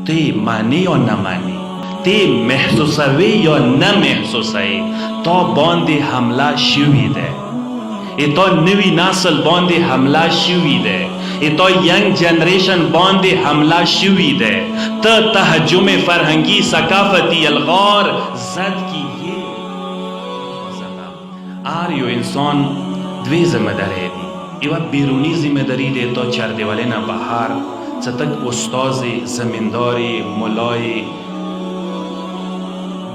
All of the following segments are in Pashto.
تی مانی یا نمانی، تی محسوسوی یا نمحسوسوی، تا باندې حمله شوی ده، تا نوی نسل باندې حمله شوی ده، تا ینگ جنریشن باندې حمله شوی ده، تا تهجم فرهنگی ثقافتی الغار زد کی یہ آر یو انسان دوی ذمہ داری دی. ایوه بیرونی ذمہ داری ده تا چردیوالین بهار ستک استاز زمینداری ملای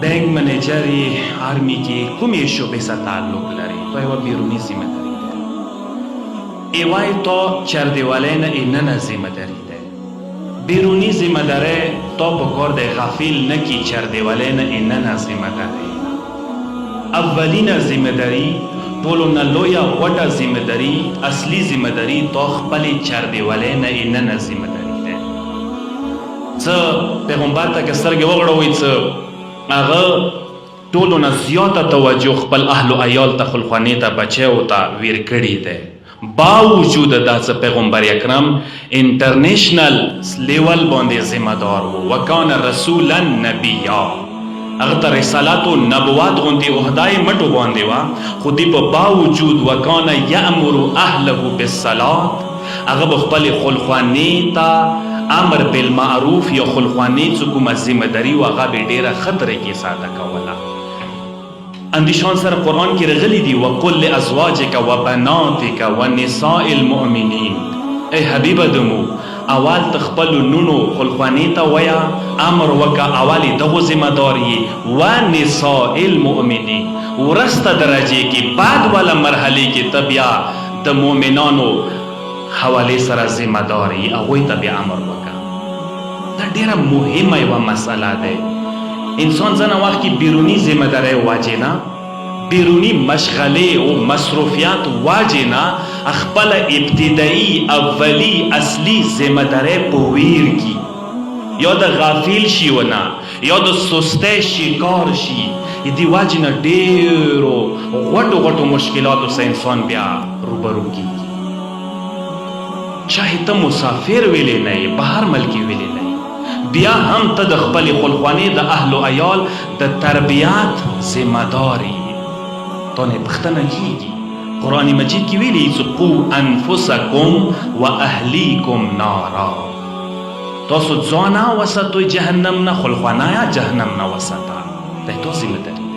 بینک منیجری آرمی کی کومې شعبې سره تعلق لري تو ایوه بیرونی ذمہ داری ده. ایوه تا چردیوالین اینن ذمہ داری ده. بیرونی ذمہ داری تا پکار ده غافل نکی چردیوالین اینن ذمہ داری. اولین ذمہ داری ټولو نه لویه غوټه ذمہ داری اصلي ذمہ داری تا خپلې چردیوالین اینن ذمہ داری ده. څه پیغمبر ته که سترګې وغړوئ څه هغه ټولو نه زیاته توجه خپل اهل و عیال ته خلخوانې ته بچیو ته ویر کړي دی. باوجود دا څه پیغمبر اکرم انټرنیشنل لیول باندې ذمہ دار و وکانه رسولا نبیا. هغه ته رسالت و نبوت غوندې عهده یې مټو باندې وه خو دې په باوجود وکانه یامر اهله بالصلات هغه به خپلې خلخوانې ته امر بالمعروف یا خلخوانې څه کومه ذمہ داري و هغه به ډېره ښه طریقې ساده کوله. اندیشان سره قرآن کې راغلی دي وقل لازواجک و بناتک و نساء المؤمنین. ای حبیبه دمو اول تخپلو نونو خلخوانې ته ویا امر وکه اول دغو ذمہ دار یې و نساء المؤمنین ورسته درجې کې بعد والا مرحلې کې ته بیا د مؤمنانو حوالې سره ذمہ دار یې هغوی ته بیا امر وکه. دا ډېره مهمه یوه مسله ده. انسان ځنه وخت کې بیرونی ذمہ داری واجې نه بیرونی مشغلې او مصروفیات واجې نه خپله ابتدایي اولی اصلي ذمہ داری په ویر کې یا د غافل شي ونه یا د سستۍ شکار شي دې واجې نه ډېرو غټو مشکلاتو سره انسان بیا روبرو کېږي. چاہے ته مسافر ویلې نه یې بهر ملکې ویلې نه بیا هم ته د خپلې خلخوانې د اهل و عیال د تربیات ذمہ دار یې. تا نه پوښتنه کېږي قرآن مجید کې ویلي چې قو انفسکم و اهلیکم نارا. تاسو ځانه وساتئ جهنم نه خلخوانه جهنم نه وساته. دا تا ذمہ داري ده.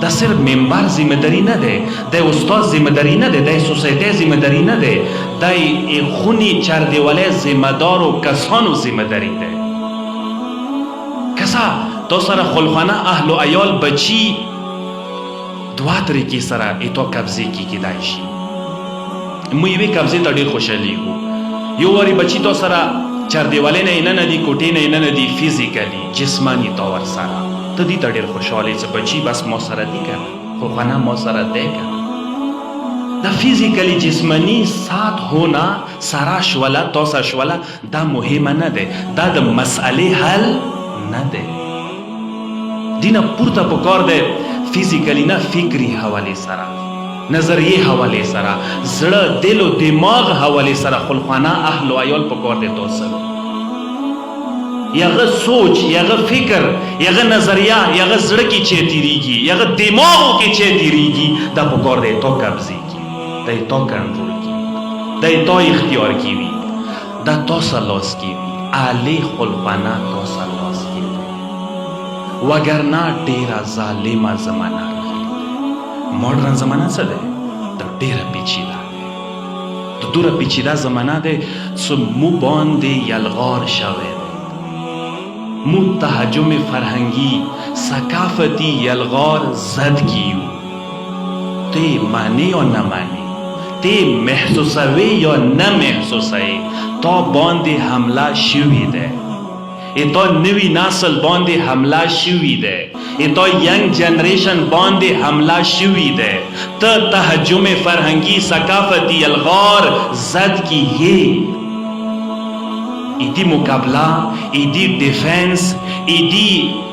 دا صرف منبر ذمہ داری نه ده. دا استاد ذمہ داری نه ده. دا سوسایټي ذمہ داری نه ده. دا خونی چردیوالۍ ذمہ دارو کسانو ذمہ داری ده. کسا تو سره خلخانه اهل و عیال بچی دوا طریقې سره ایتو قبضې کې کېدای شي. مو یوې قبضې ته ډېر خوشحالیږو. یو وارې بچي تو سره چردیوالۍ نه یې نه دي کوټې نه یې نه دي فزیکلي جسماني طور سره ته دې ته ډېر خوشحالې چې بچي بس ما سره دي که خلخانه ما سره دی که دا فزیکلی جسمانی سات ہونا سرا شولا توسا شولا دا مهمه نه ده. دا د مسئله حل نه ده. دینا پورته پکار ده فزیکلی نه فکری حواله سره نظریه حواله سره زړه دل او دماغ حواله سره خلخانه اهل و عیال پکار ده. توسه یغه سوچ یغه فکر یغه نظریه یغه زړه کې چې تیریږي یغه دماغ کې چې تیریږي دا پکار ده تو قبضه دا تا کنټرول کی دا تا اختیار کی وی دا تا سلاس کی وی علی خلقنا تا سلاس کی وی وگرنه ډیره ظالمه زمانہ ماډرن زمانہ څه ده دا ډیره پیچیده د دوره پیچیده زمانہ ده چې مو باندې یلغار شوه مو تهجم فرهنگی ثقافتی یلغار زد کیو تی معنی یا نمانی تی محسوسوی یا نمحسوسوی تا باندې حمله شوی ده. تا نوی نسل باندې حمله شوی ده. تا ینگ جنریشن باندې حمله شوی ده. تا تهجم فرهنگی ثقافتی الغار زد کی ہے. ایدی مقابله ایدی ډیفنس ایدی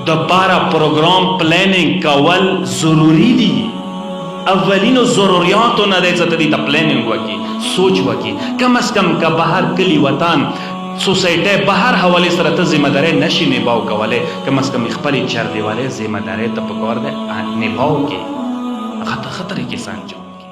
د پارا پروګرام پلانینګ کول ضروری دي. اولینو ضروریاتو نه دی چې ته د پلانینګ وکړي سوچ وکړي کم از کم که بهر کلی وطن سوسایټۍ به هر حوالې سره ته ذمہ داری نشي نباو کولی، کم از کم خپلې چاردیوالۍ ذمہ داری ته پکار دی نباو کې، خطرې کې سره انجام کې.